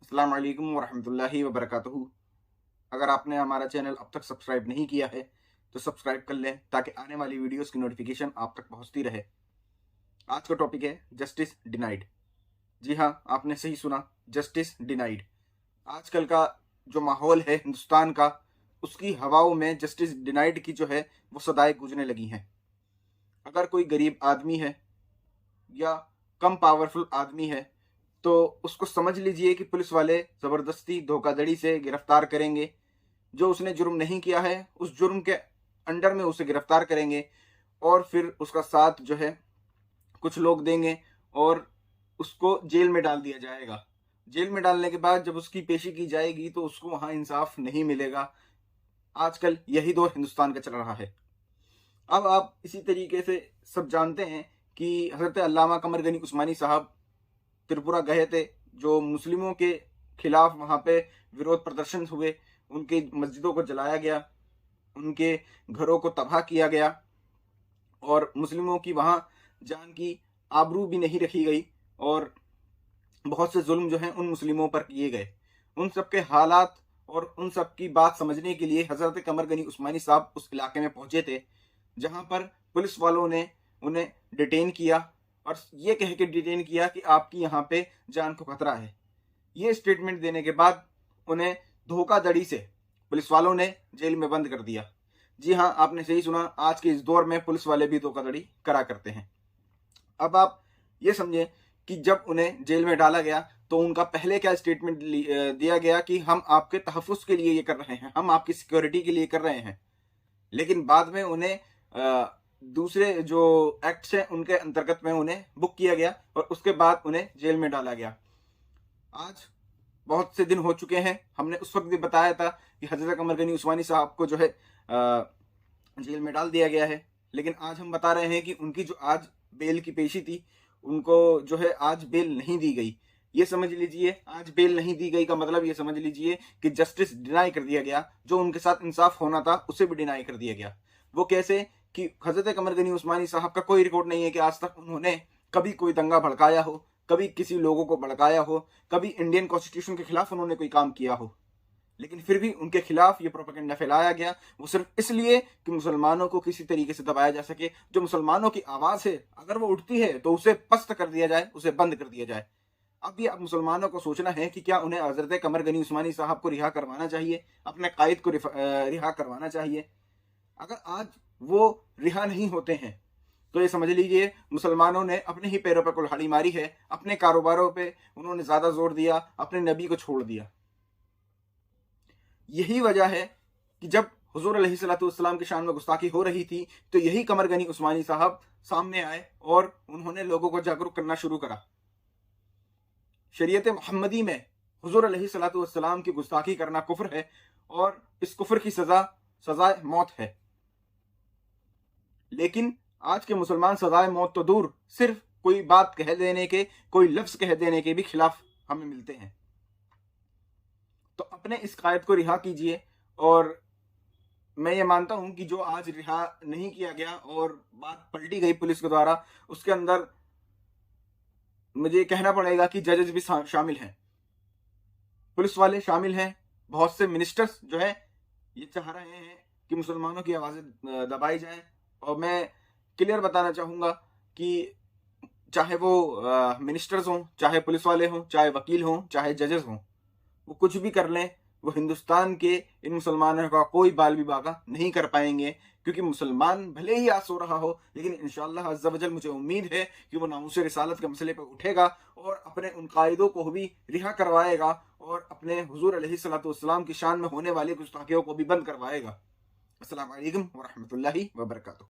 अस्सलाम वालेकुम वरहमतुल्लाहि वबरकातुहू। अगर आपने हमारा चैनल अब तक सब्सक्राइब नहीं किया है तो सब्सक्राइब कर लें ताकि आने वाली वीडियोस की नोटिफिकेशन आप तक पहुंचती रहे। आज का टॉपिक है जस्टिस डिनाइड। जी हाँ, आपने सही सुना, जस्टिस डिनाइड। आजकल का जो माहौल है हिंदुस्तान का, उसकी हवाओं में जस्टिस डिनाइड की जो है वो सदाएं गूंजने लगी हैं। अगर कोई गरीब आदमी है या कम पावरफुल आदमी है तो उसको समझ लीजिए कि पुलिस वाले ज़बरदस्ती धोखाधड़ी से गिरफ्तार करेंगे। जो उसने जुर्म नहीं किया है उस जुर्म के अंडर में उसे गिरफ्तार करेंगे और फिर उसका साथ जो है कुछ लोग देंगे और उसको जेल में डाल दिया जाएगा। जेल में डालने के बाद जब उसकी पेशी की जाएगी तो उसको वहाँ इंसाफ नहीं मिलेगा। आजकल यही दौर हिंदुस्तान का चल रहा है। अब आप इसी तरीके से सब जानते हैं कि हज़रत अल्लामा कमर गनी उस्मानी साहब त्रिपुरा गए थे, जो मुस्लिमों के खिलाफ वहाँ पे विरोध प्रदर्शन हुए, उनके मस्जिदों को जलाया गया, उनके घरों को तबाह किया गया और मुस्लिमों की वहाँ जान की आबरू भी नहीं रखी गई और बहुत से जुल्म जो हैं उन मुस्लिमों पर किए गए। उन सब के हालात और उन सब की बात समझने के लिए हज़रत कमर गनी उस्मानी साहब उस इलाके में पहुँचे थे, जहाँ पर पुलिस वालों ने उन्हें डिटेन किया और ये कह के डिटेन किया कि आपकी यहाँ पे जान को खतरा है। ये स्टेटमेंट देने के बाद उन्हें धोखाधड़ी से पुलिस वालों ने जेल में बंद कर दिया। जी हाँ, आपने सही सुना, आज के इस दौर में पुलिस वाले भी धोखाधड़ी करा करते हैं। अब आप ये समझें कि जब उन्हें जेल में डाला गया तो उनका पहले क्या स्टेटमेंट दिया गया कि हम आपके तहफ़्फ़ुज़ के लिए ये कर रहे हैं, हम आपकी सिक्योरिटी के लिए कर रहे हैं। लेकिन बाद में उन्हें दूसरे जो एक्ट्स हैं उनके अंतर्गत में उन्हें बुक किया गया और उसके बाद उन्हें जेल में डाला गया। आज बहुत से दिन हो चुके हैं। हमने उस वक्त भी बताया था कि हज़रत कमर गनी उस्मानी साहब को जो है जेल में डाल दिया गया है, लेकिन आज हम बता रहे हैं कि उनकी जो आज बेल की पेशी थी, उनको जो है आज बेल नहीं दी गई। ये समझ लीजिए, आज बेल नहीं दी गई का मतलब ये समझ लीजिए कि जस्टिस डिनाई कर दिया गया। जो उनके साथ इंसाफ होना था उसे भी डिनाई कर दिया गया। वो कैसे कि हज़रत कमर गनी उस्मानी साहब का कोई रिकॉर्ड नहीं है कि आज तक उन्होंने कभी कोई दंगा भड़काया हो, कभी किसी लोगों को भड़काया हो, कभी इंडियन कॉन्स्टिट्यूशन के खिलाफ उन्होंने कोई काम किया हो। लेकिन फिर भी उनके खिलाफ ये प्रोपेगेंडा फैलाया गया, वो सिर्फ इसलिए कि मुसलमानों को किसी तरीके से दबाया जा सके। जो मुसलमानों की आवाज़ है अगर वो उठती है तो उसे पस्त कर दिया जाए, उसे बंद कर दिया जाए। अब ये अब मुसलमानों को सोचना है कि क्या उन्हें हज़रत कमर गनी उस्मानी साहब को रिहा करवाना चाहिए, अपने कायद को रिहा करवाना चाहिए। अगर आज वो रिहा नहीं होते हैं तो ये समझ लीजिए मुसलमानों ने अपने ही पैरों पर कुल्हाड़ी मारी है, अपने कारोबारों पे उन्होंने ज़्यादा जोर दिया, अपने नबी को छोड़ दिया। यही वजह है कि जब हुजूर अलैहिस्सलाम की शान में गुस्ताखी हो रही थी तो यही कमर गनी उस्मानी साहब सामने आए और उन्होंने लोगों को जागरूक करना शुरू करा। शरीयत मोहम्मदी में हुजूर अलैहिस्सलाम की गुस्ताखी करना कुफ्र है और इस कुफ्र की सज़ाए मौत है। लेकिन आज के मुसलमान सज़ाए मौत तो दूर, सिर्फ कोई बात कह देने के, कोई लफ्ज़ कह देने के भी खिलाफ हमें मिलते हैं। तो अपने इस कायद को रिहा कीजिए। और मैं ये मानता हूँ कि जो आज रिहा नहीं किया गया और बात पलटी गई पुलिस के द्वारा, उसके अंदर मुझे कहना पड़ेगा कि जजेस भी शामिल हैं, पुलिस वाले शामिल हैं, बहुत से मिनिस्टर्स जो है ये चाह रहे हैं कि मुसलमानों की आवाज़ें दबाई जाएं। और मैं क्लियर बताना चाहूँगा कि चाहे वो मिनिस्टर्स हों, चाहे पुलिस वाले हों, चाहे वकील हों, चाहे जजेस हों, वो कुछ भी कर लें, वो हिंदुस्तान के इन मुसलमानों का कोई बाल भी बागा नहीं कर पाएंगे। क्योंकि मुसलमान भले ही आज सो रहा हो, लेकिन इंशाअल्लाह अज़्ज़ा वजल मुझे उम्मीद है कि वो नामूस रिसालत के मसले पर उठेगा और अपने उन कायदों को भी रिहा करवाएगा और अपने हुजूर अलैहिस्सलाम की शान में होने वाली गुस्ताखियों को भी बंद करवाएगा। अस्सलाम वालेकुम व रहमतुल्लाहि व बरकातुहू।